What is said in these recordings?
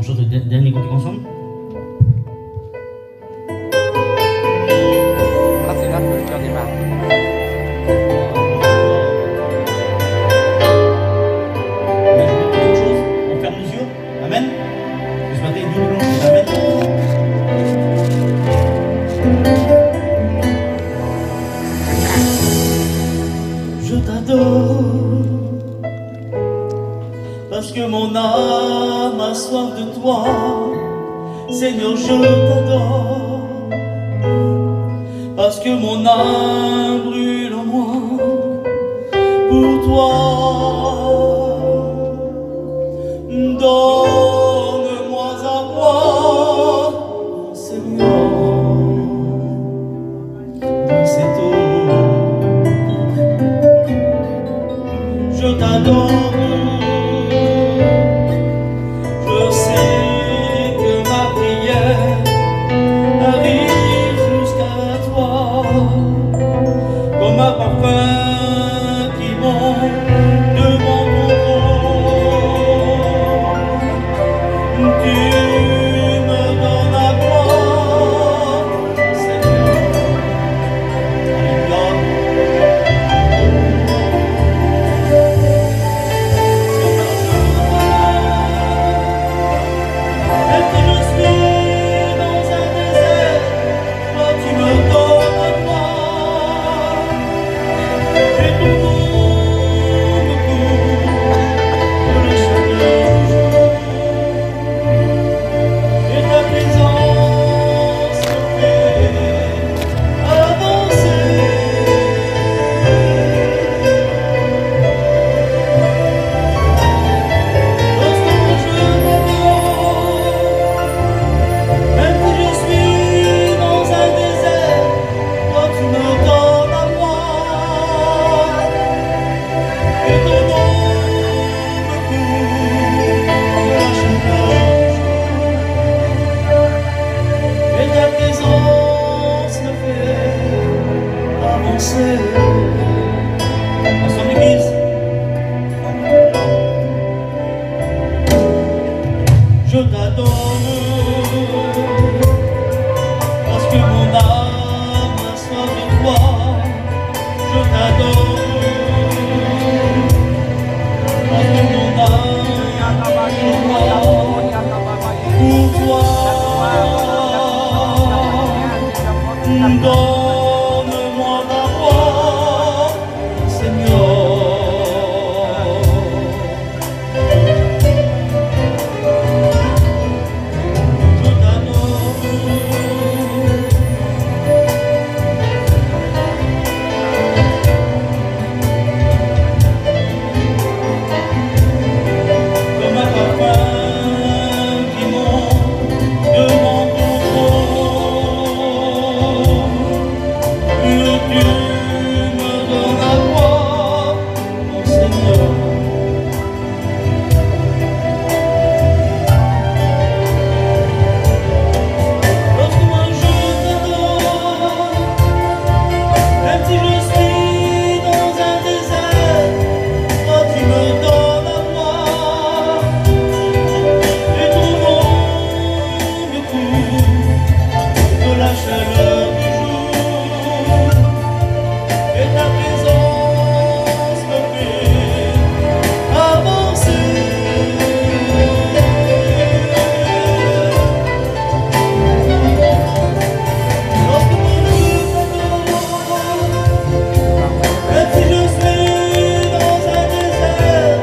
chante le dernier cantique ensemble. Ah, c'est là que le cœur démarre. Mais je veux dire quelque chose, on ferme les yeux. Amen. Ce matin, Dieu nous lance. Amen. Je t'adore, parce que mon âme a soif de toi. Seigneur, je t'adore, parce que mon âme brûle en moi pour toi. Donne-moi à boire, Seigneur, dans cette eau. Je t'adore. Je sais que ma prière arrive jusqu'à toi, comme un parfum qui monte devant ton trône. Tu me donnes à boire, Seigneur. Même que je suis dans un désert, toi tu me donnes à boire. Et ton nom me couvre de la chaleur du jour. Et ta présence me fait avancer. Lorsque je t'adore, même si je suis dans un désert, toi tu me donnes à boire. Et ton nom me couvre de la chaleur du jour. Et ta présence me fait avancer. Ensemble l'église. Je t'adore, parce que mon âme a soif de toi. Je t'adore, parce que mon âme a soif de toi. Pour toi, donne-moi à boire, Seigneur. Je t'adore, comme un parfum qui monte devant ton trône. Que tu me donnes à boire, mon Seigneur. Lorsque moi je t'adore, même si je suis dans un désert, toi tu me donnes à boire. Et ton nom me couvre de la chaleur du jour. Et ta présence me fait avancer. Lorsque moi je t'adore, même si je suis dans un désert,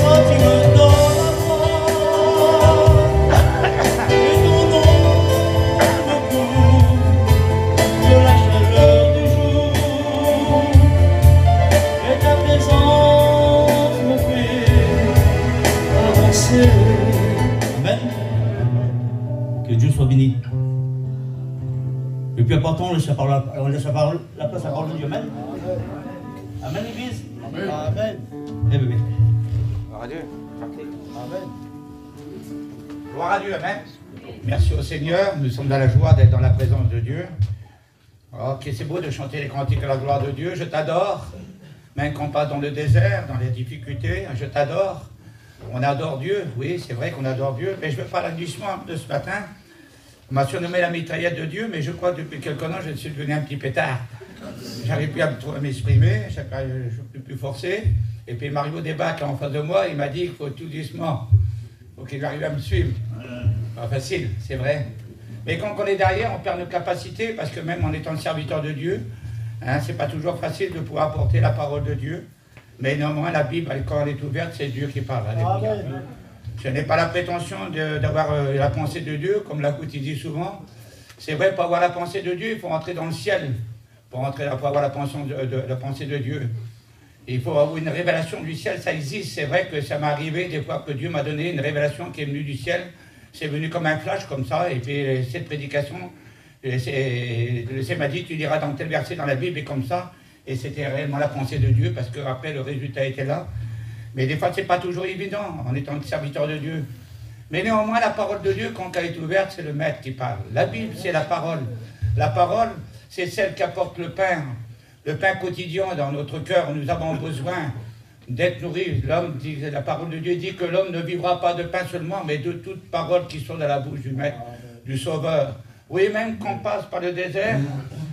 toi tu me donnes à boire. Et ton nom me couvre de la chaleur du jour. Et ta présence me fait avancer. Amen. Que Dieu soit béni. Le plus important, on laisse la place à la parole de Dieu. Amen. Amen, l'église. Amen. Eh bébé. Gloire à Dieu. Amen. Gloire à Dieu, amen. Merci au Seigneur, nous sommes dans la joie d'être dans la présence de Dieu. Oh, que c'est beau de chanter les cantiques à la gloire de Dieu. Je t'adore, même quand on passe dans le désert, dans les difficultés, je t'adore. On adore Dieu, oui, c'est vrai qu'on adore Dieu, mais je veux parler doucement de ce matin. On m'a surnommé la mitraillette de Dieu, mais je crois que depuis quelques temps, je suis devenu un petit pétard. J'arrive plus à m'exprimer, je ne suis plus forcé. Et puis Mario Desbacs, en face de moi, il m'a dit qu'il faut tout doucement. Il faut qu'il arrive à me suivre. Pas facile, c'est vrai. Mais quand on est derrière, on perd nos capacités, parce que même en étant le serviteur de Dieu, hein, c'est pas toujours facile de pouvoir porter la parole de Dieu. Mais néanmoins, la Bible, quand elle est ouverte, c'est Dieu qui parle. Je n'ai pas la prétention d'avoir la pensée de Dieu, comme la Goutte dit souvent. C'est vrai, pour avoir la pensée de Dieu, il faut rentrer dans le ciel. Pour avoir la pensée de Dieu. Il faut avoir une révélation du ciel, ça existe. C'est vrai que ça m'est arrivé des fois que Dieu m'a donné une révélation qui est venue du ciel. C'est venu comme un flash, comme ça. Et puis cette prédication, le Seigneur m'a dit, tu liras dans tel verset dans la Bible et comme ça. Et c'était réellement la pensée de Dieu, parce qu'après le résultat était là. Mais des fois, ce n'est pas toujours évident, en étant serviteur de Dieu. Mais néanmoins, la parole de Dieu, quand elle est ouverte, c'est le Maître qui parle. La Bible, c'est la parole. La parole, c'est celle qui apporte le pain quotidien dans notre cœur. Nous avons besoin d'être nourris. La parole de Dieu dit que l'homme ne vivra pas de pain seulement, mais de toute parole qui sort de la bouche du Maître, du Sauveur. Oui, même qu'on passe par le désert,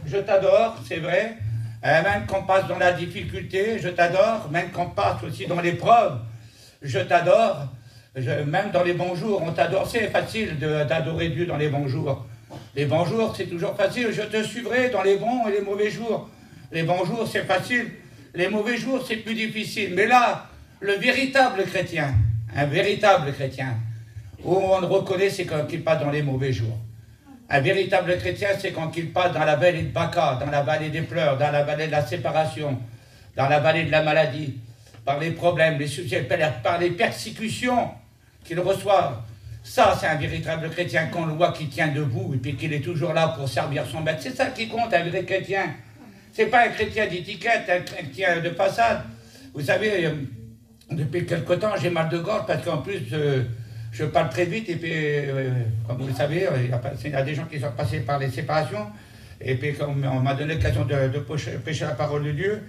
je t'adore, c'est vrai. Même qu'on passe dans la difficulté, je t'adore. Même qu'on passe aussi dans l'épreuve, je t'adore. Même dans les bons jours, on t'adore. C'est facile d'adorer Dieu dans les bons jours. Les bons jours, c'est toujours facile. Je te suivrai dans les bons et les mauvais jours. Les bons jours, c'est facile. Les mauvais jours, c'est plus difficile. Mais là, le véritable chrétien, un véritable chrétien, où on le reconnaît, c'est quand il passe dans les mauvais jours. Un véritable chrétien, c'est quand il passe dans la vallée de Baca, dans la vallée des pleurs, dans la vallée de la séparation, dans la vallée de la maladie, par les problèmes, les soucis, par les persécutions qu'il reçoit. Ça, c'est un véritable chrétien qu'on le voit qui tient debout et puis qu'il est toujours là pour servir son maître. C'est ça qui compte, un vrai chrétien. C'est pas un chrétien d'étiquette, un chrétien de façade. Vous savez, depuis quelque temps, j'ai mal de gorge parce qu'en plus, je parle très vite et puis, comme vous le savez, il y a des gens qui sont passés par les séparations. Et puis, comme on m'a donné l'occasion de prêcher la parole de Dieu,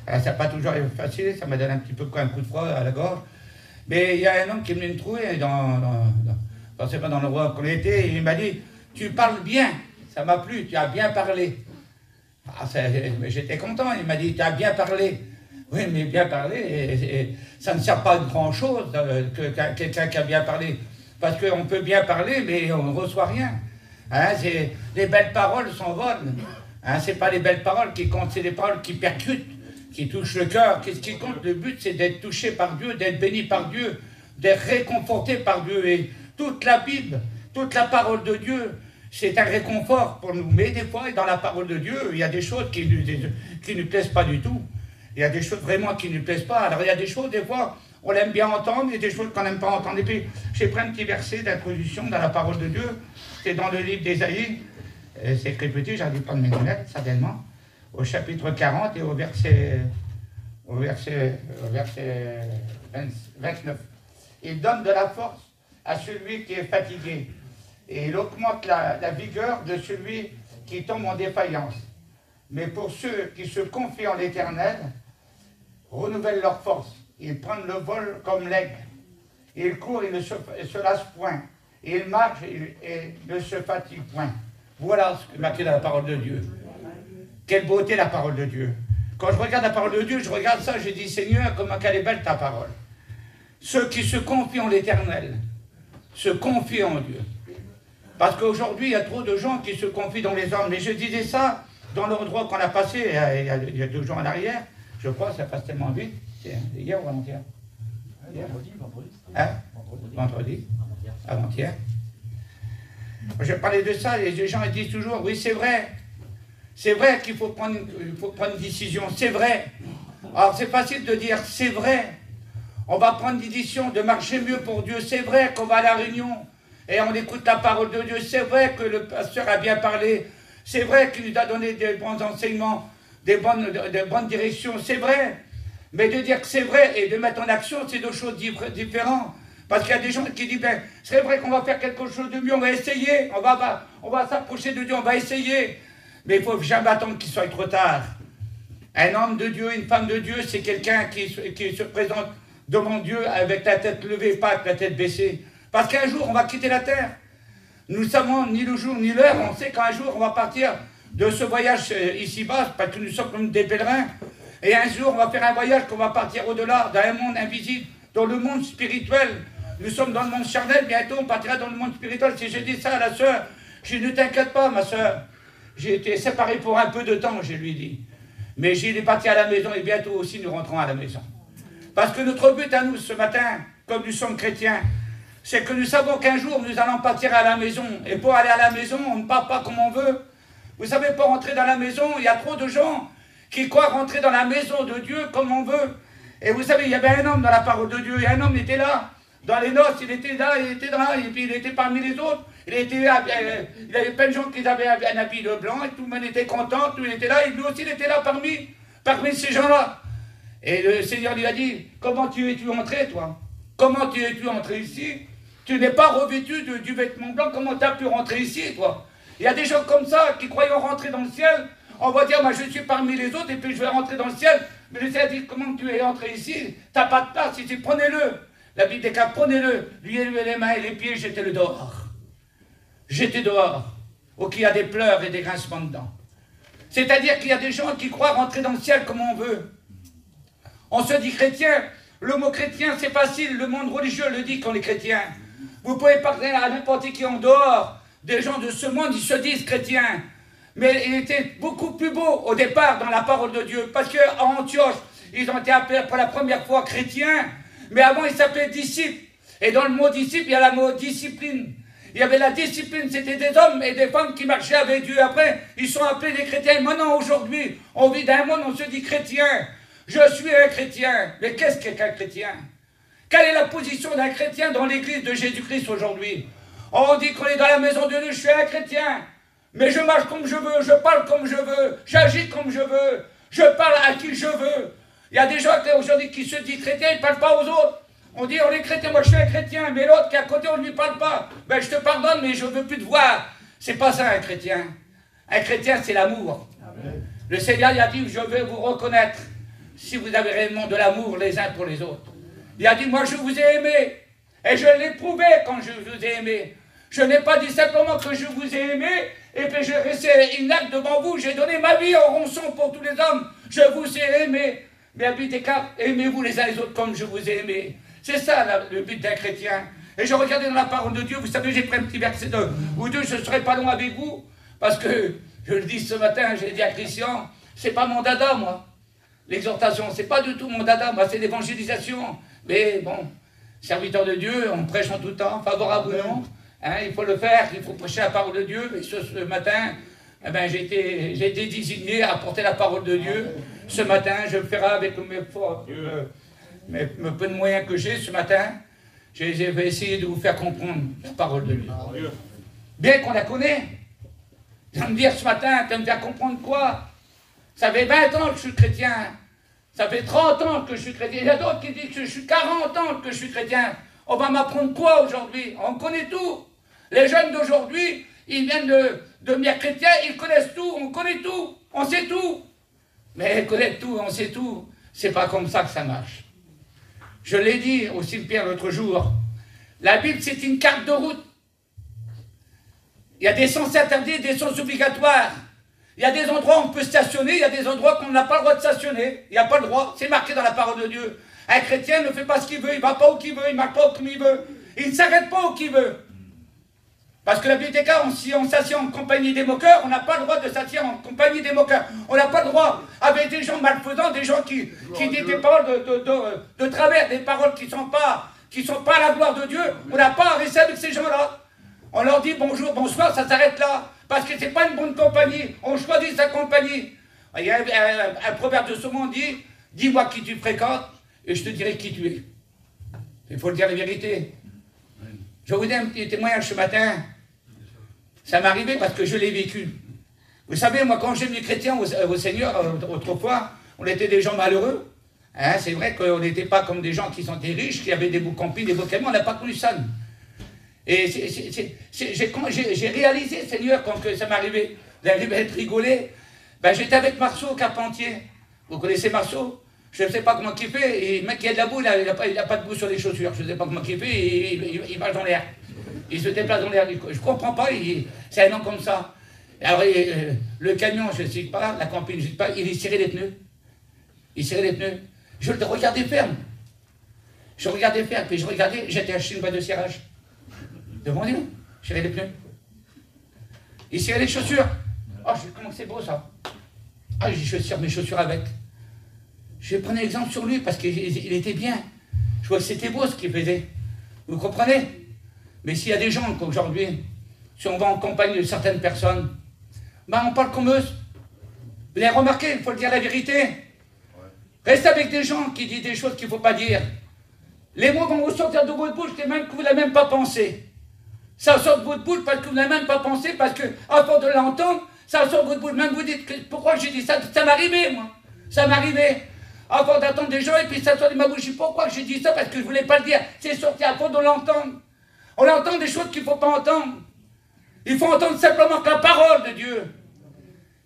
ça n'a pas toujours été facile, ça m'a donné un petit peu un coup de froid à la gorge. Mais il y a un homme qui est venu me trouver dans le roi qu'on était, et il m'a dit, tu parles bien, ça m'a plu, tu as bien parlé. Ah, j'étais content, il m'a dit, tu as bien parlé. Oui, mais bien parler, ça ne sert pas de grand-chose que quelqu'un qui a bien parlé. Parce qu'on peut bien parler, mais on ne reçoit rien. Hein, les belles paroles s'envolent. Hein, ce n'est pas les belles paroles qui comptent, c'est les paroles qui percutent, qui touchent le cœur. Qu'est-ce qui compte? Le but, c'est d'être touché par Dieu, d'être béni par Dieu, d'être réconforté par Dieu. Et toute la Bible, toute la parole de Dieu, c'est un réconfort pour nous. Mais des fois, dans la parole de Dieu, il y a des choses qui ne plaisent pas du tout. Il y a des choses vraiment qui ne plaisent pas. Alors il y a des choses, des fois, on aime bien entendre, il y a des choses qu'on n'aime pas entendre. Et puis, j'ai pris un petit verset d'introduction dans la parole de Dieu. C'est dans le livre d'Ésaïe. C'est écrit petit, j'arrive pas de mes lunettes, certainement. Au chapitre 40 et au verset 29. Il donne de la force à celui qui est fatigué. Et il augmente la vigueur de celui qui tombe en défaillance. Mais pour ceux qui se confient en l'Éternel, renouvellent leur force. Ils prennent le vol comme l'aigle. Ils courent et ne se lassent point. Ils marchent et ne se fatiguent point. Voilà ce que marqué dans la parole de Dieu. Quelle beauté la parole de Dieu. Quand je regarde la parole de Dieu, je regarde ça, je dis, Seigneur, comment qu'elle est belle ta parole. Ceux qui se confient en l'Éternel, se confient en Dieu. Parce qu'aujourd'hui, il y a trop de gens qui se confient dans les hommes. Mais je disais ça dans l'endroit qu'on a passé il y a 2 jours en arrière. Je crois que ça passe tellement vite. C'est hier ou avant-hier? Vendredi. Hein? Vendredi. Avant-hier. Je parlais de ça et les gens ils disent toujours, oui c'est vrai. C'est vrai qu'il faut prendre une décision. C'est vrai. Alors c'est facile de dire, c'est vrai. On va prendre une décision de marcher mieux pour Dieu. C'est vrai qu'on va à la réunion et on écoute la parole de Dieu. C'est vrai que le pasteur a bien parlé. C'est vrai qu'il nous a donné des bons enseignements, de bonnes directions. C'est vrai. Mais de dire que c'est vrai et de mettre en action, c'est 2 choses différentes. Parce qu'il y a des gens qui disent, ben, c'est vrai qu'on va faire quelque chose de mieux, on va essayer, on va s'approcher de Dieu, on va essayer. Mais il ne faut jamais attendre qu'il soit trop tard. Un homme de Dieu, une femme de Dieu, c'est quelqu'un qui se présente devant Dieu avec la tête levée, pas avec la tête baissée. Parce qu'un jour, on va quitter la terre. Nous ne savons ni le jour ni l'heure. On sait qu'un jour, on va partir de ce voyage ici-bas, parce que nous sommes comme des pèlerins. Et un jour, on va faire un voyage qu'on va partir au-delà, dans un monde invisible, dans le monde spirituel. Nous sommes dans le monde charnel, bientôt on partira dans le monde spirituel. Si je dis ça à la sœur, je dis, ne t'inquiète pas, ma sœur. J'ai été séparé pour un peu de temps, je lui dis. Mais il est parti à la maison et bientôt aussi nous rentrons à la maison. Parce que notre but à nous ce matin, comme nous sommes chrétiens, c'est que nous savons qu'un jour nous allons partir à la maison. Et pour aller à la maison, on ne part pas comme on veut. Vous savez, pour rentrer dans la maison, il y a trop de gens qui croient rentrer dans la maison de Dieu comme on veut. Et vous savez, il y avait un homme dans la parole de Dieu, et un homme était là. Dans les noces, il était là, et puis il était parmi les autres. Il y avait plein de gens qui avaient un habit de blanc, et tout le monde était content, tout le monde était là, et lui aussi il était là parmi ces gens-là. Et le Seigneur lui a dit, comment tu es-tu entré, toi? Comment tu es-tu entré ici? Tu n'es pas revêtu du vêtement blanc, comment tu as pu rentrer ici, toi? Il y a des gens comme ça qui croyant rentrer dans le ciel, on va dire, moi je suis parmi les autres, et puis je vais rentrer dans le ciel. Mais le Seigneur dit, comment tu es entré ici? Tu n'as pas de place ici, prenez-le. La Bible déclare, prenez-le, lui les mains et les pieds, jetez-le dehors. Jetez dehors, ou qu'il y a des pleurs et des grincements dedans. C'est-à-dire qu'il y a des gens qui croient rentrer dans le ciel comme on veut. On se dit chrétien, le mot chrétien c'est facile, le monde religieux le dit qu'on est chrétien. Vous pouvez parler à n'importe qui en dehors, des gens de ce monde, ils se disent chrétiens. Mais il était beaucoup plus beau au départ dans la parole de Dieu, parce qu'à Antioche, ils ont été appelés pour la première fois chrétiens, mais avant ils s'appelaient disciples. Et dans le mot disciple, il y a le mot discipline. Il y avait la discipline, c'était des hommes et des femmes qui marchaient avec Dieu. Après, ils sont appelés des chrétiens. Maintenant, aujourd'hui, on vit dans un monde, on se dit chrétien. Je suis un chrétien. Mais qu'est-ce qu'un chrétien? Quelle est la position d'un chrétien dans l'église de Jésus-Christ aujourd'hui? On dit qu'on est dans la maison de Dieu, je suis un chrétien. Mais je marche comme je veux, je parle comme je veux, j'agis comme je veux, je parle à qui je veux. Il y a des gens aujourd'hui qui se disent chrétiens, ils ne parlent pas aux autres. On dit on est chrétien, moi je suis un chrétien, mais l'autre qui est à côté, on ne lui parle pas. Ben je te pardonne, mais je ne veux plus te voir. C'est pas ça un chrétien. Un chrétien, c'est l'amour. Le Seigneur il a dit, je vais vous reconnaître si vous avez réellement de l'amour les uns pour les autres. Il a dit, moi je vous ai aimé, et je l'ai prouvé quand je vous ai aimé. Je n'ai pas dit simplement que je vous ai aimé, et puis je restais inacte devant vous, j'ai donné ma vie en rançon pour tous les hommes. Je vous ai aimé. Mais aimez-vous les uns les autres comme je vous ai aimé. C'est ça le but d'un chrétien. Et je regardais dans la parole de Dieu, vous savez, j'ai pris un petit verset ou deux, je ne serai pas long avec vous, parce que, je le dis ce matin, j'ai dit à Christian, c'est pas mon dada, moi. L'exhortation, c'est pas du tout mon dada, moi, c'est l'évangélisation. Mais bon, serviteur de Dieu, on prêche en tout temps, favorable ou non, hein, il faut le faire, il faut prêcher la parole de Dieu. Et ce matin, eh ben, j'ai été désigné à porter la parole de Dieu. Ce matin, je le ferai avec mes peu de moyens que j'ai ce matin. Je vais essayer de vous faire comprendre la parole de Dieu. Bien qu'on la connaît. Vous allez me dire ce matin, tu vas me faire comprendre quoi? Ça fait 20 ans que je suis chrétien. Ça fait 30 ans que je suis chrétien. Il y a d'autres qui disent que je suis 40 ans que je suis chrétien. On va m'apprendre quoi aujourd'hui? On connaît tout. Les jeunes d'aujourd'hui, ils viennent de devenir chrétiens, ils connaissent tout, on connaît tout, on sait tout. Mais connaître tout, on sait tout, c'est pas comme ça que ça marche. Je l'ai dit au cimetière l'autre jour, la Bible c'est une carte de route. Il y a des sens interdits, des sens obligatoires. Il y a des endroits où on peut stationner, il y a des endroits qu'on n'a pas le droit de stationner. Il n'y a pas le droit, c'est marqué dans la parole de Dieu. Un chrétien ne fait pas ce qu'il veut, il ne va pas où qu'il veut, il ne marche pas comme il veut. Il ne s'arrête pas où qu'il veut. Parce que la Bible déclare, si on s'assied en compagnie des moqueurs, on n'a pas le droit de s'asseoir en compagnie des moqueurs. On n'a pas le droit, avec des gens malfaisants, des gens qui disent des paroles de travers, des paroles qui ne sont pas à la gloire de Dieu, on n'a pas à rester avec ces gens-là. On leur dit bonjour, bonsoir, ça s'arrête là. Parce que ce n'est pas une bonne compagnie, on choisit sa compagnie. Il y a un proverbe de ce monde dit, dis-moi qui tu fréquentes, et je te dirai qui tu es. Il faut le dire la vérité. Je vous donne un petit témoignage ce matin. Ça m'est arrivé parce que je l'ai vécu. Vous savez, moi, quand j'ai venu chrétien au Seigneur, autrefois, on était des gens malheureux. Hein, c'est vrai qu'on n'était pas comme des gens qui sont des riches, qui avaient des beaux campings, des beaux camions, on n'a pas connu ça. Et j'ai réalisé, Seigneur, quand ça m'est arrivé, d'arriver à être rigolé, ben, j'étais avec Marceau, Carpentier. Vous connaissez Marceau? Je ne sais pas comment il fait, et le mec qui a de la boue, il n'a pas de boue sur les chaussures. Je ne sais pas comment il fait, et il marche dans l'air. Il se déplace dans l'air. Je ne comprends pas, c'est un homme comme ça. Alors, le camion, je ne sais pas, la campine, je ne sais pas, il cirait les pneus. Il cirait les pneus. Je le regardais faire. Je regardais faire, puis je regardais, j'étais acheté une boîte de cirage. Devant lui, je cirais les pneus. Il cirait les chaussures. Oh, comment c'est beau ça. Ah, je cire mes chaussures avec. Je prenais exemple sur lui parce qu'il était bien. Je vois que c'était beau ce qu'il faisait. Vous comprenez? Mais s'il y a des gens qu'aujourd'hui, si on va en compagnie de certaines personnes, ben on parle comme eux. Vous avez remarqué, il faut le dire la vérité. Restez avec des gens qui disent des choses qu'il ne faut pas dire. Les mots vont vous sortir de votre bouche même que vous n'avez même pas pensé. Ça sort de votre bouche parce que vous n'avez même pas pensé, parce que, à force de l'entendre, ça sort de votre bouche. Même vous dites, pourquoi j'ai dit ça? Ça m'arrivait, moi. Ça m'arrivait. À force d'attendre des gens, et puis ça sort de ma bouche. Pourquoi j'ai dit ça? Parce que je ne voulais pas le dire. C'est sorti à force de l'entendre. On entend des choses qu'il ne faut pas entendre. Il faut entendre simplement que la parole de Dieu.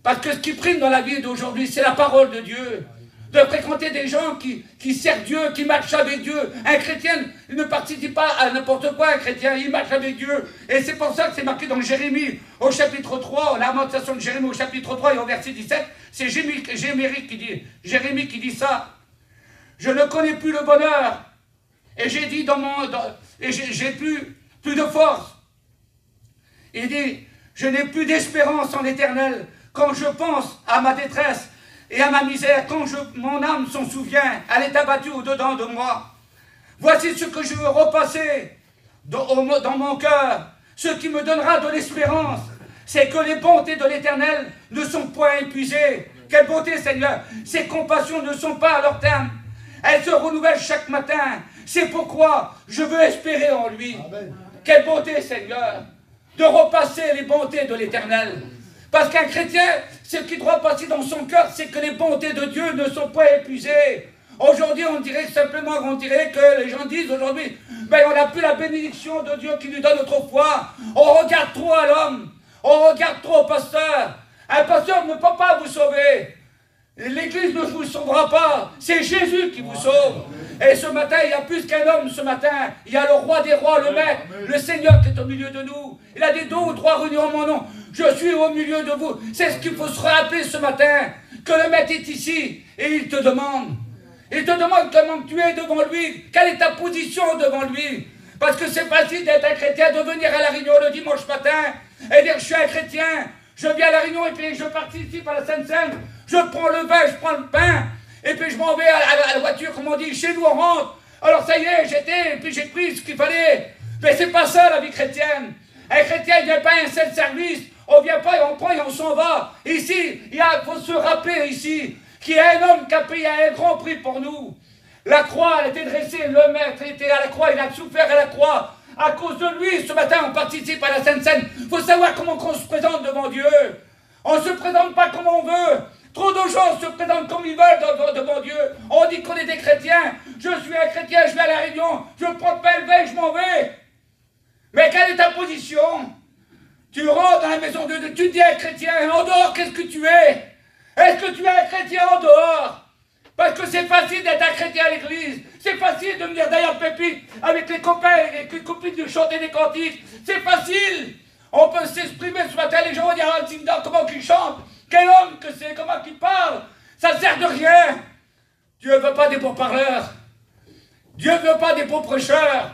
Parce que ce qui prime dans la vie d'aujourd'hui, c'est la parole de Dieu. De fréquenter des gens qui servent Dieu, qui marchent avec Dieu. Un chrétien ne participe pas à n'importe quoi, un chrétien, il marche avec Dieu. Et c'est pour ça que c'est marqué dans Jérémie, au chapitre 3, la lamentation de Jérémie au chapitre 3 et au verset 17, c'est Jérémie qui dit ça. Je ne connais plus le bonheur. Et j'ai dit j'ai plus de force. Il dit, je n'ai plus d'espérance en l'Éternel. Quand je pense à ma détresse et à ma misère, quand mon âme s'en souvient, elle est abattue au-dedans de moi. Voici ce que je veux repasser dans mon cœur. Ce qui me donnera de l'espérance, c'est que les bontés de l'Éternel ne sont point épuisées. Quelle bonté, Seigneur! Ses compassions ne sont pas à leur terme. Elles se renouvellent chaque matin. C'est pourquoi je veux espérer en lui. Amen. Quelle bonté, Seigneur, de repasser les bontés de l'Éternel. Parce qu'un chrétien, ce qui doit passer dans son cœur, c'est que les bontés de Dieu ne sont pas épuisées. Aujourd'hui, on dirait que les gens disent aujourd'hui, ben on n'a plus la bénédiction de Dieu qui nous donne autrefois. On regarde trop à l'homme, on regarde trop au pasteur. Un pasteur ne peut pas vous sauver. L'Église ne vous sauvera pas, c'est Jésus qui vous sauve. Et ce matin, il y a plus qu'un homme ce matin. Il y a le roi des rois, le maître, le Seigneur qui est au milieu de nous. Il a dit 2 ou 3 réunis en mon nom. Je suis au milieu de vous. C'est ce qu'il faut se rappeler ce matin. Que le maître est ici et il te demande. Il te demande comment tu es devant lui. Quelle est ta position devant lui? Parce que c'est facile d'être un chrétien, de venir à la réunion le dimanche matin et dire je suis un chrétien. Je viens à la réunion et puis je participe à la Sainte Seine. Je prends le vin, je prends le pain. Et puis je m'en vais à la voiture, comme on dit, chez nous on rentre. Alors ça y est, et puis j'ai pris ce qu'il fallait. Mais c'est pas ça la vie chrétienne. Un chrétien, il ne vient pas à un seul service. On ne vient pas et on prend et on s'en va. Ici, il faut se rappeler ici qu'il y a un homme qui a payé un grand prix pour nous. La croix, elle était dressée, le maître était à la croix, il a souffert à la croix. À cause de lui, ce matin, on participe à la Sainte Seine. Il faut savoir comment on se présente devant Dieu. On ne se présente pas comme on veut. Trop de gens se présentent comme ils veulent devant Dieu. On dit qu'on est des chrétiens. Je suis un chrétien, je vais à la réunion, je prends le pain, le vin, je m'en vais. Mais quelle est ta position? Tu rentres dans la maison de Dieu, tu dis un chrétien, en dehors, qu'est-ce que tu es? Est-ce que tu es un chrétien en dehors? Parce que c'est facile d'être un chrétien à l'église. C'est facile de venir derrière le pépitre avec les copains et les copines de chanter des cantiques. C'est facile. On peut s'exprimer ce matin, les gens vont dire, ah, comment qu'il chante? Quel homme que c'est, comment qu'il parle? Ça ne sert de rien. Dieu ne veut pas des bons parleurs. Dieu ne veut pas des bons prêcheurs.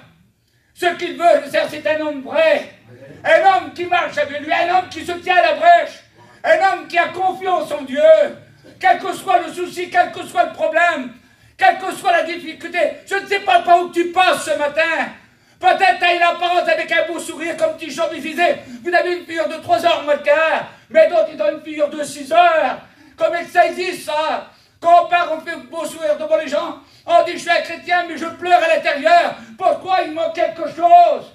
Ce qu'il veut, c'est un homme vrai. Un homme qui marche avec lui, un homme qui se tient à la brèche. Un homme qui a confiance en Dieu. Quel que soit le souci, quel que soit le problème, quelle que soit la difficulté. Je ne sais pas par où tu passes ce matin. Peut-être tu as une apparence avec un beau sourire, comme petit Jean disait. Vous avez une figure de 3h moins le quart, mais d'autres ils ont une figure de 6h. Comment ça existe ça? Quand on part, on fait un beau sourire devant les gens. On dit je suis un chrétien, mais je pleure à l'intérieur. Pourquoi il manque quelque chose?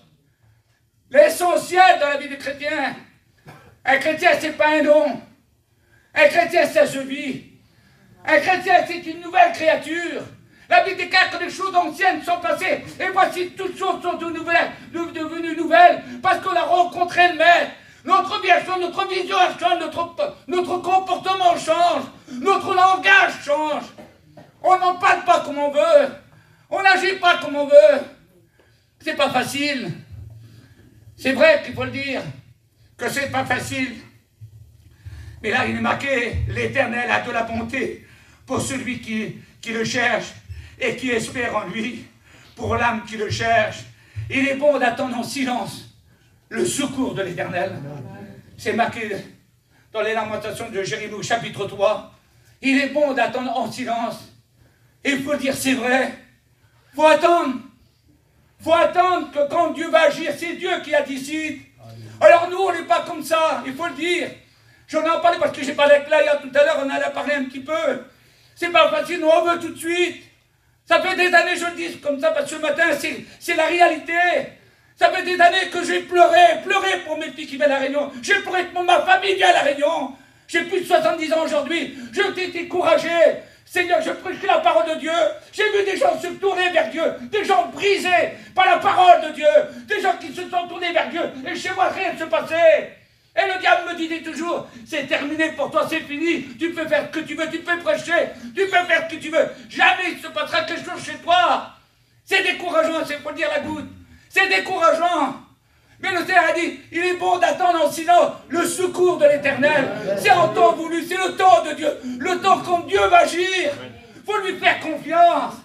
L'essentiel dans la vie du chrétien. Un chrétien, c'est pas un don. Un chrétien, ça se vit. Un chrétien, c'est une nouvelle créature. La Bible déclare que les choses anciennes sont passées. Et voici, toutes choses sont devenues nouvelles. Parce qu'on a rencontré le Maître. Notre vie change, notre vision change, notre comportement change. Notre langage change. On n'en parle pas comme on veut. On n'agit pas comme on veut. C'est pas facile. C'est vrai qu'il faut le dire, que c'est pas facile. Mais là, il est marqué, l'Éternel a de la bonté pour celui qui le cherche et qui espère en lui, pour l'âme qui le cherche. Il est bon d'attendre en silence le secours de l'Éternel. C'est marqué dans les Lamentations de Jérémie au chapitre 3. Il est bon d'attendre en silence. Et il faut dire, c'est vrai. Il faut attendre. Il faut attendre que quand Dieu va agir, c'est Dieu qui a décidé. Alors nous, on n'est pas comme ça, il faut le dire. J'en ai parlé parce que j'ai parlé avec Laïa tout à l'heure, on en a parlé un petit peu. C'est pas facile, nous on veut tout de suite. Ça fait des années, je le dis comme ça, parce que ce matin, c'est la réalité. Ça fait des années que j'ai pleuré pour mes filles qui viennent à La Réunion. J'ai pleuré pour ma famille qui vient à La Réunion. J'ai plus de 70 ans aujourd'hui. Je t'ai découragé. Seigneur, je prêche la parole de Dieu. J'ai vu des gens se tourner vers Dieu. Des gens brisés par la parole de Dieu. Des gens qui se sont tournés vers Dieu. Et chez moi, rien ne se passait. Et le diable me disait toujours, c'est terminé pour toi, c'est fini. Tu peux faire ce que tu veux, tu peux prêcher. Tu peux faire ce que tu veux. Jamais il se passera quelque chose chez toi. C'est décourageant, c'est pour dire la goutte. C'est décourageant. Mais le Seigneur a dit, il est bon d'attendre en silence le secours de l'Éternel. C'est en temps voulu, c'est le temps de Dieu. Le temps quand Dieu va agir. Il faut lui faire confiance.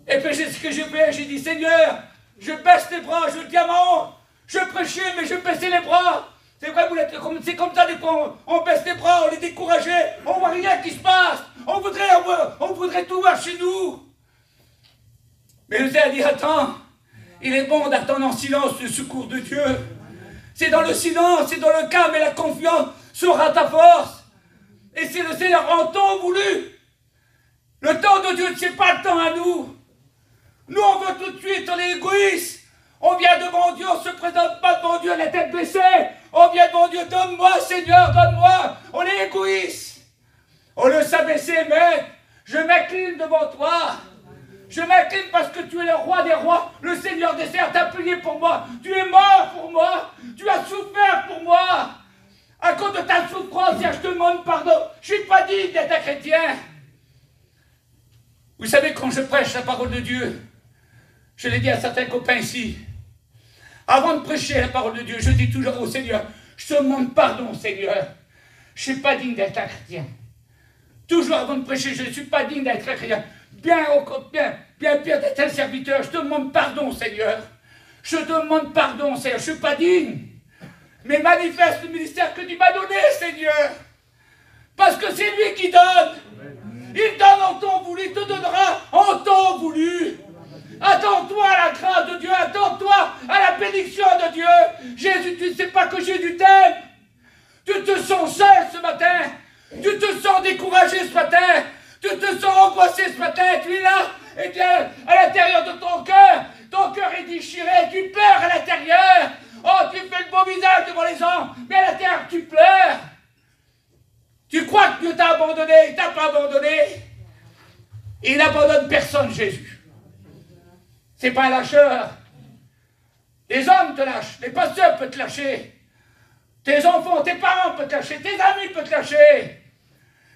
Et puis c'est ce que j'ai fait. J'ai dit, Seigneur, je baisse les bras, je dis à ma honte. Je prêchais, mais je baissais les bras. C'est vrai, c'est comme ça, des fois, on baisse les bras, on est découragé, on voit rien qui se passe. On voudrait tout voir chez nous. Mais le Seigneur a dit, attends. Il est bon d'attendre en silence le secours de Dieu. C'est dans le silence, c'est dans le calme et la confiance sera ta force. Et c'est le Seigneur en temps voulu. Le temps de Dieu, ce n'est pas le temps à nous. Nous, on veut tout de suite, on est égoïste. On vient devant Dieu, on ne se présente pas devant Dieu la tête baissée. On vient devant Dieu, donne-moi Seigneur, donne-moi. On est égoïste. On le s'abaisser, mais je m'incline devant toi. Je m'incline parce que tu es le roi des rois, le Seigneur des seigneurs, t'as prié pour moi. Tu es mort pour moi. Tu as souffert pour moi. À cause de ta souffrance, je te demande pardon. Je ne suis pas digne d'être un chrétien. Vous savez, quand je prêche la parole de Dieu, je l'ai dit à certains copains ici, avant de prêcher la parole de Dieu, je dis toujours au Seigneur, je te demande pardon, Seigneur. Je ne suis pas digne d'être un chrétien. Toujours avant de prêcher, je ne suis pas digne d'être un chrétien. Bien d'être un serviteur. Je te demande pardon, Seigneur. Je te demande pardon, Seigneur. Je ne suis pas digne. Mais manifeste le ministère que tu m'as donné, Seigneur. Parce que c'est lui qui donne. Il donne en temps voulu. Il te donnera en temps voulu. Attends-toi à la grâce de Dieu. Attends-toi à la bénédiction de Dieu. Jésus, tu ne sais pas que Jésus t'aime. Tu te sens seul ce matin. Tu te sens découragé ce matin. Tu te sens angoissé ce matin, tu es là, et tu es à l'intérieur de ton cœur est déchiré, tu pleures à l'intérieur. Oh, tu fais le beau visage devant les gens, mais à l'intérieur tu pleures. Tu crois que Dieu t'a abandonné, il ne t'a pas abandonné. Il n'abandonne personne, Jésus. C'est pas un lâcheur. Les hommes te lâchent, les pasteurs peuvent te lâcher. Tes enfants, tes parents peuvent te lâcher, tes amis peuvent te lâcher.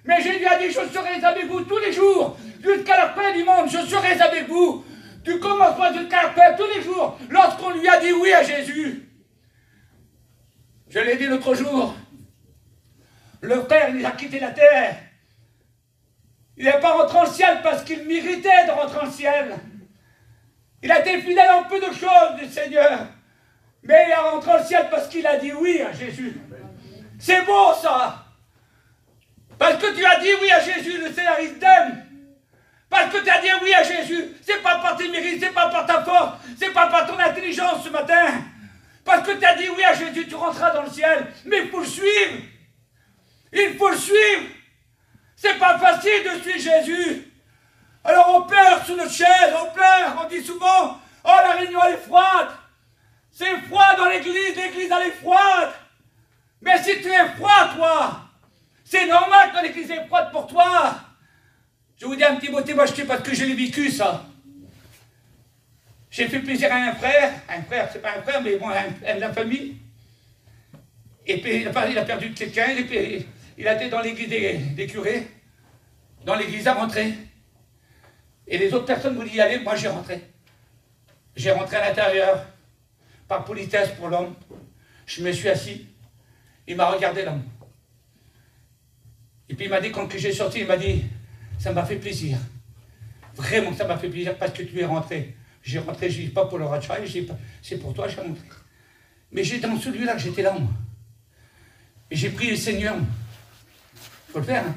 Mais Jésus a dit, je serai avec vous tous les jours, jusqu'à la fin du monde, je serai avec vous. Du commencement jusqu'à la fin, tous les jours, lorsqu'on lui a dit oui à Jésus. Je l'ai dit l'autre jour, le frère, il a quitté la terre. Il n'est pas rentré en ciel parce qu'il méritait de rentrer en ciel. Il a été fidèle en peu de choses du Seigneur. Mais il est rentré en ciel parce qu'il a dit oui à Jésus. C'est beau ça. Parce que tu as dit oui à Jésus, le Seigneur il t'aime. Parce que tu as dit oui à Jésus, c'est pas par tes mérites, c'est pas par ta force, c'est pas par ton intelligence ce matin. Parce que tu as dit oui à Jésus, tu rentreras dans le ciel. Mais il faut le suivre. Il faut le suivre. C'est pas facile de suivre Jésus. Alors on pleure sous notre chaise, on pleure, on dit souvent, oh la réunion elle est froide. C'est froid dans l'église elle est froide. Mais si tu es froid toi, c'est normal que l'église est froide pour toi. Je vous dis un petit mot témoignage parce que je l'ai vécu ça. J'ai fait plaisir à un frère, c'est pas un frère, mais bon, un de la famille. Et puis il a perdu quelqu'un, il a été dans l'église des curés. dans l'église à rentrer. Et les autres personnes voulaient y aller, moi j'ai rentré. J'ai rentré à l'intérieur, par politesse pour l'homme. Je me suis assis, il m'a regardé l'homme. Et puis il m'a dit, quand j'ai sorti, il m'a dit, ça m'a fait plaisir. Vraiment, ça m'a fait plaisir parce que tu es rentré. J'ai rentré, je dis pas pour le ratchai, c'est pour toi, j'ai rentré. Mais j'ai dans celui-là que j'étais là, moi. Et j'ai prié le Seigneur. Il faut le faire, hein.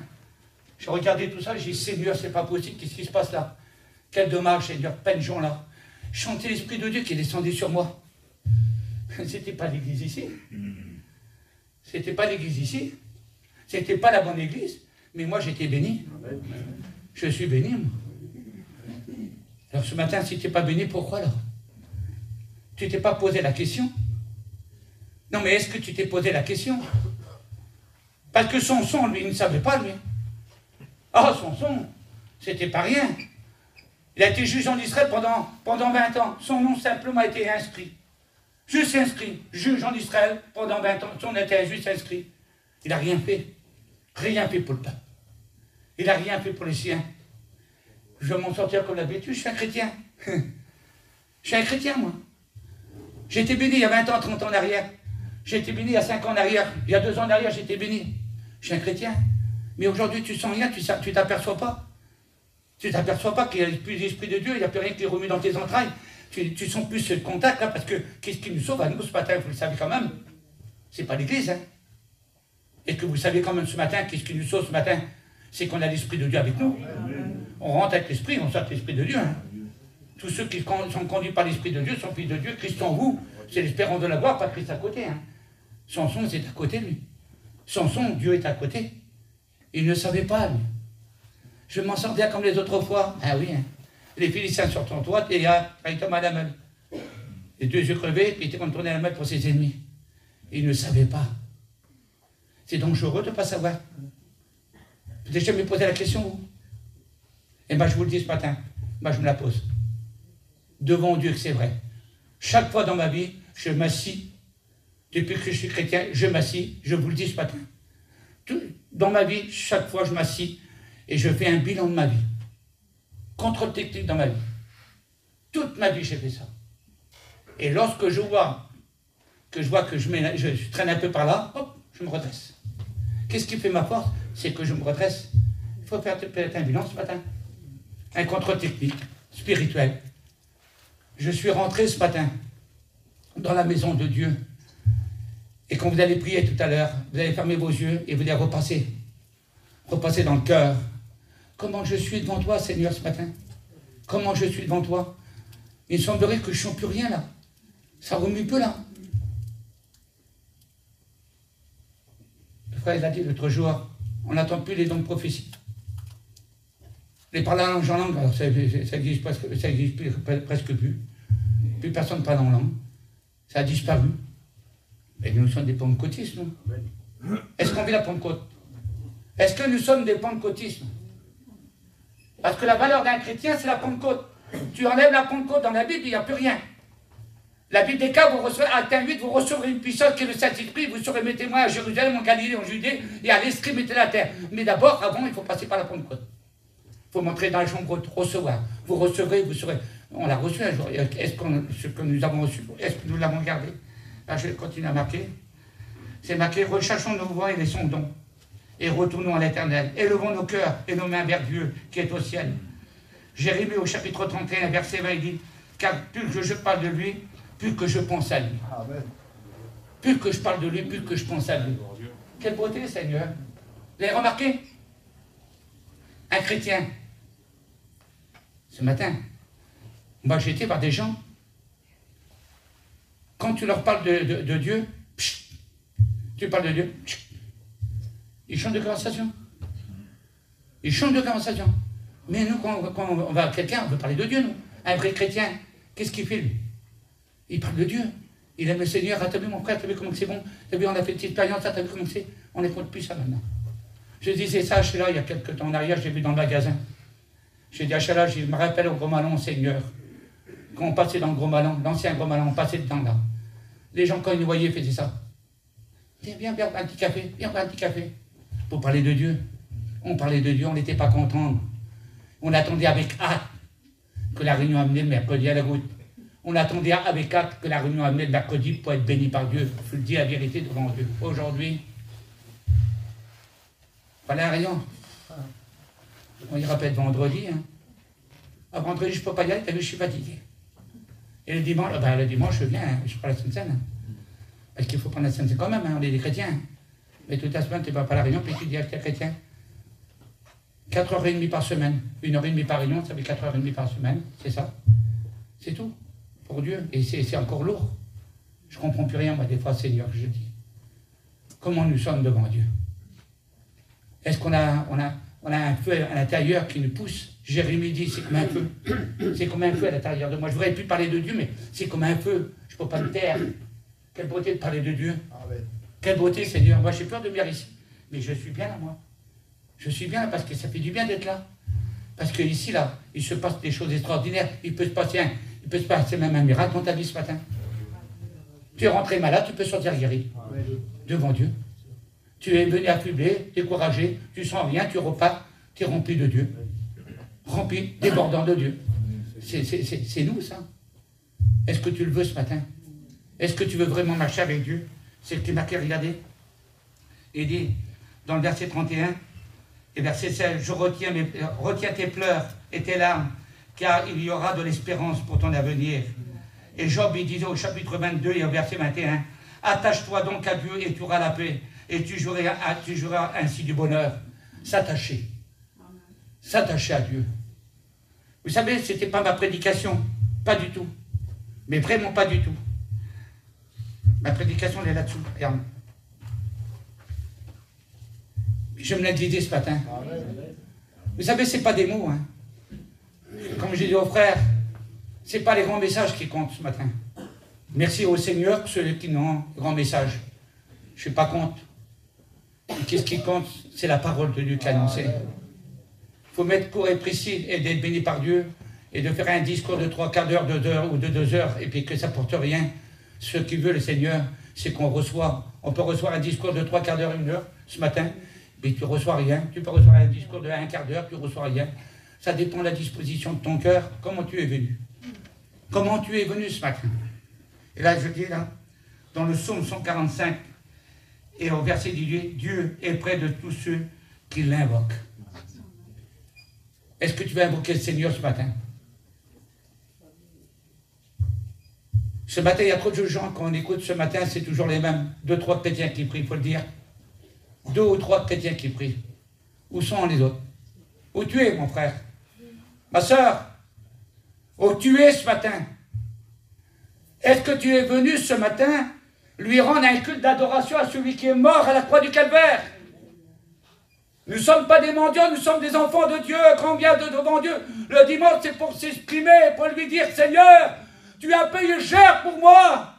J'ai regardé tout ça, j'ai dit, Seigneur, c'est pas possible, qu'est-ce qui se passe là? Quel dommage, Seigneur, plein de gens là. Chanter l'Esprit de Dieu qui est descendu sur moi. C'était pas l'église ici. C'était pas l'église ici. C'était pas la bonne église. Mais moi, j'étais béni. Je suis béni, moi. Alors ce matin, si tu n'es pas béni, pourquoi là? Tu t'es pas posé la question? Non, mais est-ce que tu t'es posé la question? Parce que Samson, lui, il ne savait pas, lui. Ah, Samson, c'était pas rien. Il a été juge en Israël pendant 20 ans. Son nom simplement a été inscrit. Juste inscrit. Juge en Israël pendant 20 ans. Son nom a été juste inscrit. Il n'a rien fait. Rien fait pour le peuple. Il n'a rien fait pour les siens. Je vais m'en sortir comme d'habitude, je suis un chrétien. Je suis un chrétien, moi. J'ai été béni il y a 20 ans, 30 ans en arrière. J'ai été béni il y a 5 ans en arrière. Il y a 2 ans en arrière, j'ai été béni. Je suis un chrétien. Mais aujourd'hui, tu sens rien, tu t'aperçois pas. Tu t'aperçois pas qu'il n'y a plus l'Esprit de Dieu, il n'y a plus rien qui remue dans tes entrailles. Tu sens plus ce contact là, parce que qu'est-ce qui nous sauve à nous ce matin, vous le savez quand même. C'est pas l'Église, hein. Et que vous savez quand même ce matin, qu'est-ce qui nous sauve ce matin? C'est qu'on a l'Esprit de Dieu avec nous. On rentre avec l'Esprit, on sort avec l'Esprit de Dieu. Hein. Tous ceux qui sont conduits par l'Esprit de Dieu sont fils de Dieu. Christ en vous, c'est l'espérance de la gloire, pas Christ à côté. Hein. Samson, c'est à côté, lui. Samson, Dieu est à côté. Il ne savait pas, lui. Je m'en sors bien comme les autres fois. Ah oui, hein. Les Philistins sortent en toi, et il tombe à la meule. Les 2 yeux crevés, puis il était retourné à la meule pour ses ennemis. Il ne savait pas. C'est dangereux de ne pas savoir. Vous n'avez jamais posé la question, vous? Eh bien, je vous le dis ce matin. Moi, je me la pose. Devant Dieu que c'est vrai. Chaque fois dans ma vie, je m'assis. Depuis que je suis chrétien, je m'assis. Je vous le dis ce matin. Dans ma vie, chaque fois, je m'assis et je fais un bilan de ma vie. Contrôle technique dans ma vie. Toute ma vie, j'ai fait ça. Et lorsque je vois que je traîne un peu par là, hop, je me redresse. Qu'est-ce qui fait ma force? C'est que je me redresse. Il faut faire peut-être un bilan ce matin. Un contrôle technique, spirituel. Je suis rentré ce matin dans la maison de Dieu. Et quand vous allez prier tout à l'heure, vous allez fermer vos yeux et vous allez repasser. Repasser dans le cœur. Comment je suis devant toi, Seigneur, ce matin? Comment je suis devant toi? Il me semblerait que je ne sens plus rien là. Ça remue peu là. Le frère, il a dit l'autre jour, on n'attend plus les dons de prophétie. Les parler en langue, alors ça existe presque plus. Plus personne ne parle en langue. Ça a disparu. Mais nous sommes des pentecôtistes, nous. Est-ce qu'on vit la Pentecôte? Est-ce que nous sommes des pentecôtistes? Parce que la valeur d'un chrétien, c'est la Pentecôte. Tu enlèves la Pentecôte dans la Bible, il n'y a plus rien. La Bible des cas, vous recevrez, Acte 8, vous recevrez une puissance qui est le Saint-Esprit, vous serez mes témoins à Jérusalem, en Galilée, en Judée, et à l'Esprit mettez la terre. Mais d'abord, avant, il faut passer par la Pentecôte. Il faut montrer dans la chambre de recevoir. Vous recevrez, vous serez. On l'a reçu un jour. Est-ce que ce que nous avons reçu, est-ce que nous l'avons gardé? Là, je vais continuer à marquer. C'est marqué, recherchons nos voies et les sondons. Et retournons à l'Éternel. Élevons nos cœurs et nos mains vers Dieu qui est au ciel. Jérémie au chapitre 31, verset 20, il dit, car plus que je parle de lui, plus que je pense à lui. Amen. Plus que je parle de lui, plus que je pense à lui. Quelle beauté, Seigneur. Vous avez remarqué? Un chrétien. Ce matin, moi j'ai été voir des gens, quand tu leur parles de Dieu, psh, tu parles de Dieu, psh, ils chantent de conversation. Ils chantent de conversation. Mais nous, quand on va à quelqu'un, on veut parler de Dieu, nous. Un vrai chrétien, qu'est-ce qu'il fait, lui? Il parle de Dieu. Il aime le Seigneur. Ah, t'as vu mon frère, t'as vu comment c'est bon? T'as vu, on a fait une petite expérience, t'as vu comment c'est? On n'écoute plus ça maintenant. Je disais ça à Sheila il y a quelques temps en arrière, j'ai vu dans le magasin. J'ai dit à Sheila, je me rappelle au Gros Malon, Seigneur, quand on passait dans le Gros Malon, l'ancien Gros Malon, on passait dedans là. Les gens, quand ils nous voyaient, faisaient ça. Viens, viens, un petit café, viens, un petit café. Pour parler de Dieu. On parlait de Dieu, on n'était pas content. On attendait avec hâte que la réunion amenait le mercredi à la route. On attendait avec hâte que la réunion amenait le mercredi pour être béni par Dieu. Je le dis la vérité devant Dieu. Aujourd'hui, pas la réunion. On ira peut-être vendredi. Hein. À vendredi, je ne peux pas y aller, je suis fatigué. Et le dimanche, je viens, hein, je prends la Sainte Seine. Hein. Parce qu'il faut prendre la Sainte Seine quand même, hein, on est des chrétiens. Mais toute la semaine, tu ne vas pas à la réunion, puis tu dis à tes chrétiens. 4h30 par semaine. 1h30 par réunion, ça fait 4h30 par semaine, c'est ça. C'est tout, pour Dieu. Et c'est encore lourd. Je ne comprends plus rien, moi, des fois, Seigneur, que je dis. Comment nous sommes devant Dieu? Est-ce qu'on a un feu à l'intérieur qui nous pousse? Jérémie dit, c'est comme un feu. C'est comme un feu à l'intérieur de moi. Je voudrais plus parler de Dieu, mais c'est comme un feu. Je ne peux pas me taire. Quelle beauté de parler de Dieu. Amen. Quelle beauté, Seigneur. Moi, j'ai peur de venir ici. Mais je suis bien là, moi. Je suis bien là parce que ça fait du bien d'être là. Parce qu'ici, là, il se passe des choses extraordinaires. Il peut se passer même un miracle dans ta vie ce matin. Tu es rentré malade, tu peux sortir guéri. Amen. Devant Dieu. Tu es venu affublé, découragé, tu sens rien, tu repars, tu es rempli de Dieu. Rempli, débordant de Dieu. C'est nous, ça. Est-ce que tu le veux ce matin? Est-ce que tu veux vraiment marcher avec Dieu? C'est ce qui est marqué, regardez. Il dit, dans le verset 31 et verset 16, je retiens tes pleurs et tes larmes, car il y aura de l'espérance pour ton avenir. Et Job, il disait au chapitre 22 et au verset 21, attache-toi donc à Dieu et tu auras la paix, et tu joueras ainsi du bonheur. S'attacher. S'attacher à Dieu. Vous savez, ce n'était pas ma prédication. Pas du tout. Mais vraiment pas du tout. Ma prédication, elle est là-dessous. Regarde. Je me l'ai dit ce matin. Vous savez, ce n'est pas des mots. Hein. Comme j'ai dit aux frères, ce n'est pas les grands messages qui comptent ce matin. Merci au Seigneur pour ceux qui n'ont pas grands messages. Je ne suis pas contre. Qu'est-ce qui compte? C'est la parole de Dieu qui a annoncé. Il faut mettre court et précis et d'être béni par Dieu et de faire un discours de 3/4 d'heure, 2 heures ou de 2 heures et puis que ça ne porte rien. Ce qui veut le Seigneur, c'est qu'on reçoit. On peut recevoir un discours de 3/4 d'heure, 1 heure ce matin, mais tu ne reçois rien. Tu peux recevoir un discours de 1/4 d'heure, tu ne reçois rien. Ça dépend de la disposition de ton cœur, comment tu es venu. Comment tu es venu ce matin. Et là, je dis là, dans le psaume 145, et au verset 18, Dieu est près de tous ceux qui l'invoquent. Est-ce que tu vas invoquer le Seigneur ce matin? Ce matin, il y a trop de gens, quand on écoute ce matin, c'est toujours les mêmes. 2 ou 3 chrétiens qui prient, il faut le dire. 2 ou 3 chrétiens qui prient. Où sont les autres? Où tu es, mon frère? Ma soeur? Où tu es ce matin? Est-ce que tu es venu ce matin lui rendre un culte d'adoration à celui qui est mort à la croix du Calvaire? Nous ne sommes pas des mendiants, nous sommes des enfants de Dieu. Quand on vient devant Dieu, le dimanche, c'est pour s'exprimer, pour lui dire, Seigneur, tu as payé cher pour moi.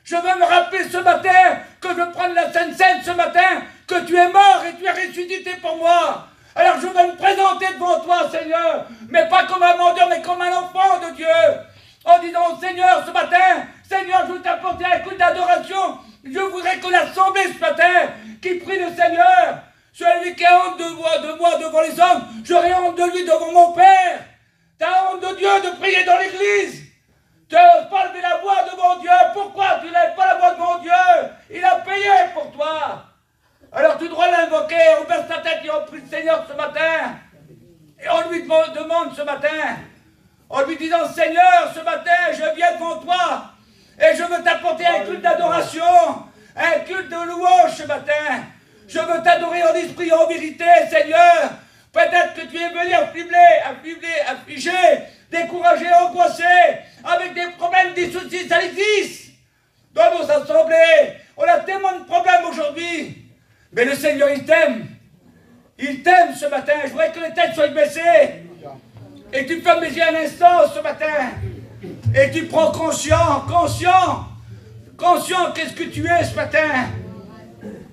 Je veux me rappeler ce matin que je prends la Sainte Seine ce matin, que tu es mort et tu es ressuscité pour moi. Alors je veux me présenter devant toi, Seigneur, mais pas comme un mendiant, mais comme un enfant de Dieu. En disant, Seigneur, ce matin, Seigneur, je veux t'apporter un coup d'adoration. Je voudrais que l'assemblée ce matin, qui prie le Seigneur, celui qui a honte de moi devant les hommes, j'aurai honte de lui devant mon Père. Tu as honte de Dieu de prier dans l'église. Tu n'oses pas lever la voix devant Dieu. Pourquoi tu ne lèves pas la voix devant Dieu? Il a payé pour toi. Alors tu dois l'invoquer. On verse ta tête et on prie le Seigneur ce matin. Et on lui demande ce matin, en lui disant, Seigneur, ce matin, je viens devant toi et je veux t'apporter un culte d'adoration, un culte de louange ce matin. Je veux t'adorer en esprit et en vérité, Seigneur. Peut-être que tu es venu affligé, découragé, angoissé, avec des problèmes, des soucis, ça existe. Dans nos assemblées, on a tellement de problèmes aujourd'hui. Mais le Seigneur, il t'aime. Il t'aime ce matin. Je voudrais que les têtes soient baissées. Et tu fermes les yeux un instant ce matin. Et tu prends conscience, qu'est-ce que tu es ce matin?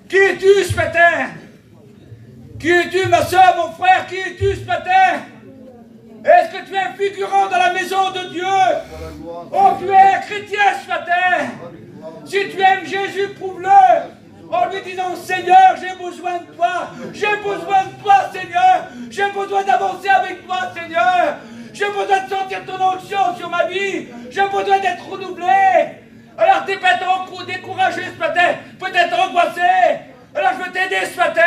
Qui es-tu ce matin? Qui es-tu, ma soeur, mon frère? Qui es-tu ce matin? Est-ce que tu es un figurant dans la maison de Dieu? Oh, tu es un chrétien ce matin. Si tu aimes Jésus, prouve-le. en lui disant, Seigneur, j'ai besoin de toi, j'ai besoin de toi, Seigneur, j'ai besoin d'avancer avec toi, Seigneur, j'ai besoin de sentir ton onction sur ma vie, j'ai besoin d'être renouvelé. Alors tu es peut-être découragé ce matin, peut-être angoissé, alors je veux t'aider ce matin.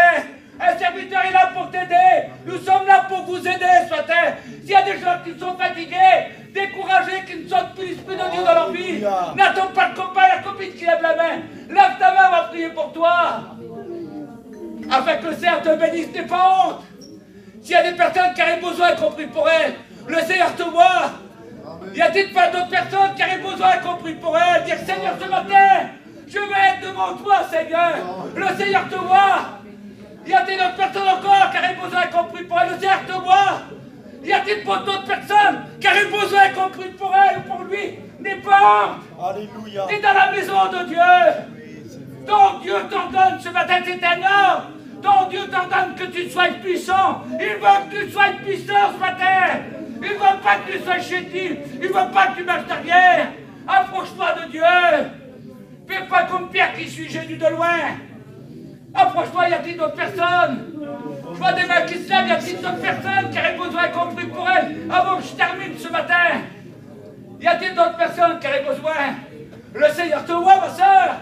Un serviteur est là pour t'aider. Nous sommes là pour vous aider ce matin. S'il y a des gens qui sont fatigués, découragés, qui ne sentent plus l'esprit de Dieu dans leur vie, n'attends pas le copain, la copine qui lève la main. Lève ta main, on va prier pour toi. Afin que le Seigneur te bénisse, n'aie pas honte. S'il y a des personnes qui auraient besoin, compris pour elles, le Seigneur te voit. Y a-t-il pas d'autres personnes qui auraient besoin, compris pour elles, dire Seigneur ce matin, je vais être devant toi, Seigneur. Le Seigneur te voit. Y a-t-il d'autres personnes encore qui auraient besoin, compris pour elles, le Seigneur te voit. Y a-t-il pas d'autres personnes qui auraient besoin, compris pour elles ou pour lui, n'aie pas honte. Alléluia. T'es dans la maison de Dieu. Ton Dieu t'ordonne ce matin, c'est un homme. Ton Dieu t'ordonne que tu sois puissant. Il veut que tu sois puissant ce matin. Il ne veut pas que tu sois chétif. Il ne veut pas que tu marches derrière. Approche-toi de Dieu. Fais pas comme Pierre qui suit Jésus de loin. Approche-toi, y a-t-il d'autres personnes? Je vois des mains qui se lèvent, y a-t-il d'autres personnes qui auraient besoin, compris pour elles, avant que je termine ce matin? Y a-t-il d'autres personnes qui auraient besoin? Le Seigneur te voit, ma soeur.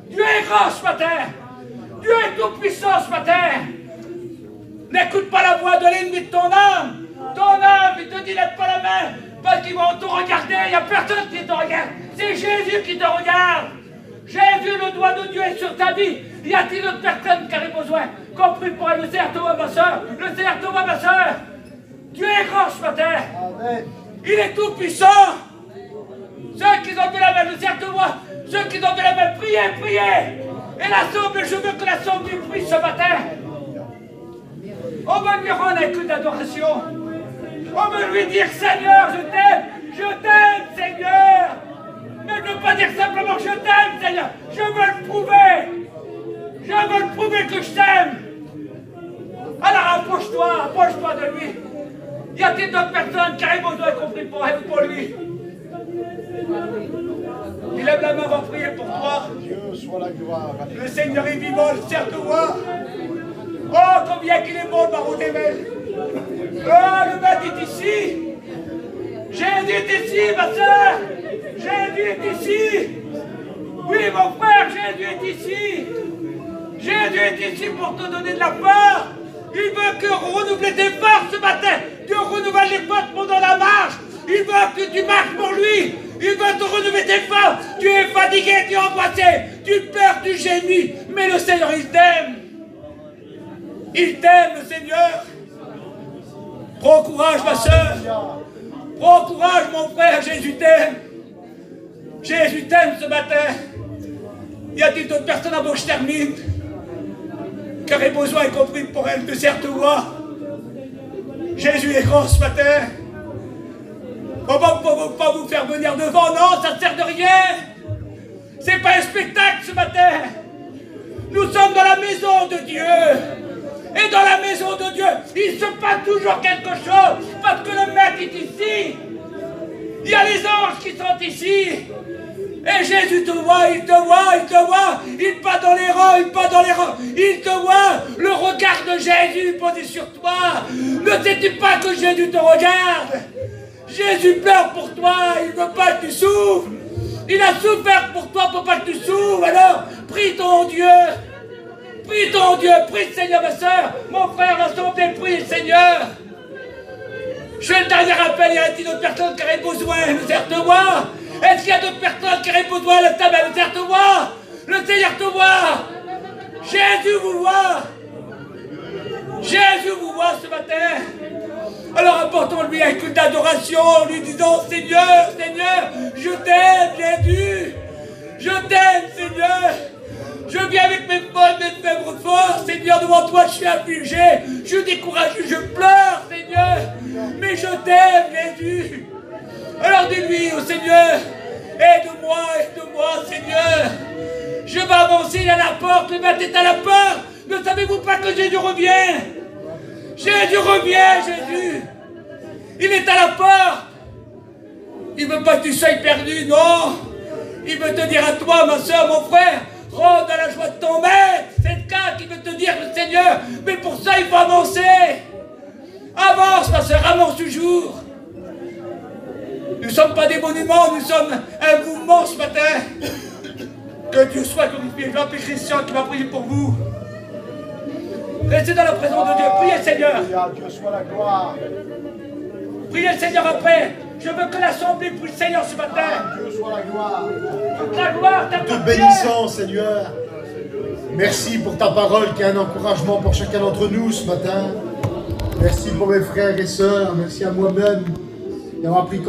Dieu est grand ce matin. Dieu est tout puissant ce matin. N'écoute pas la voix de l'ennemi de ton âme. Ton âme, il te dit lève pas la main, parce qu'ils vont te regarder. Il n'y a personne qui te regarde. C'est Jésus qui te regarde. Jésus, le doigt de Dieu est sur ta vie. Y a-t-il d'autres personnes qui auraient besoin? Compris pour elle, le Seigneur te voit, ma soeur. Le Seigneur te voit, ma soeur. Dieu est grand ce matin. Amen. Il est tout puissant. Ceux qui ont fait la main, le Seigneur te voit. Ceux qui ont fait la main, priez, priez. Et l'assemblée, je veux que l'assemblée prie ce matin. On va lui rendre un coup d'adoration. On va lui dire, Seigneur, je t'aime, Seigneur. Mais je ne veux pas dire simplement, je t'aime, Seigneur. Je veux le prouver. Je veux le prouver que je t'aime. Alors approche-toi de lui. Y a-t-il d'autres personnes qui auraient besoin, compris pour elle ou pour lui? Il lève la main, on va prier pour toi. Dieu soit la gloire. Le Seigneur est vivant, le Seigneur te voit. Oh, combien qu'il est bon, le baron des Mêles. Oh, le maître est ici. Jésus est ici, ma soeur. Jésus est ici. Oui, mon frère, Jésus est ici. Jésus est ici pour te donner de la force. Il veut que renouveler tes forces ce matin. Dieu renouvelle les forces pendant la marche. Il veut que tu marches pour lui. Il veut te renouveler tes forces. Tu es fatigué, tu es angoissé. Tu pleures, tu gémis. Mais le Seigneur, il t'aime. Il t'aime, le Seigneur. Prends courage, ma soeur. Prends courage, mon frère. Jésus t'aime. Jésus t'aime ce matin. Y a-t-il d'autres personnes avant que je termine qui auraient besoin, y compris pour elle, de certes voix? Jésus est grand ce matin. On ne va pas vous faire venir devant, non, ça ne sert de rien. C'est pas un spectacle ce matin. Nous sommes dans la maison de Dieu. Et dans la maison de Dieu, il se passe toujours quelque chose, parce que le maître est ici. Il y a les anges qui sont ici. Et Jésus te voit, il te voit, il te voit. Il passe dans les rangs, il passe dans les rangs. Il te voit, le regard de Jésus posé sur toi. Ne sais-tu pas que Jésus te regarde? Jésus pleure pour toi, il ne veut pas que tu souffres. Il a souffert pour toi pour pas que tu souffres. Alors, prie ton Dieu. Prie ton Dieu, prie le Seigneur, ma soeur. Mon frère, l'assemblée, prie le Seigneur. Je fais le dernier appel, y a-t-il d'autres personnes qui auraient besoin? Le Seigneur te voit. Est-ce qu'il y a d'autres personnes qui auraient besoin de ta main? Le Seigneur te voit. Le Seigneur te voit. Jésus vous voit. Jésus vous voit ce matin. Alors apportons-lui un culte d'adoration en lui disant, Seigneur, Seigneur, je t'aime, Jésus. Je t'aime, Seigneur. Je viens avec mes bonnes, mes faibles forces, Seigneur, devant toi je suis affligé, je suis découragé, je pleure, Seigneur, mais je t'aime, Jésus. Alors dis-lui au Seigneur, aide-moi, Seigneur. Je vais avancer à la porte, le maître est à la porte. Ne savez-vous pas que Jésus revient? Jésus revient, Jésus. Il est à la porte. Il ne veut pas que tu sois perdu, non. Il veut te dire à toi, ma soeur, mon frère, Rôde dans la joie de ton maître. C'est le cas qui veut te dire le Seigneur. Mais pour ça, il faut avancer. Avance, ma soeur, avance toujours. Nous ne sommes pas des monuments, nous sommes un mouvement ce matin. Que Dieu soit glorifié. Je vais appeler Christian qui va prier pour vous. Restez dans la présence de Dieu. Priez le Seigneur. Dieu soit la gloire. Priez le Seigneur après. Je veux que l'Assemblée prie le Seigneur ce matin. Dieu soit la gloire. Toute la gloire Te t'appartient. bénissons, Seigneur. Merci pour ta parole qui est un encouragement pour chacun d'entre nous ce matin. Merci pour mes frères et sœurs. Merci à moi-même d'avoir pris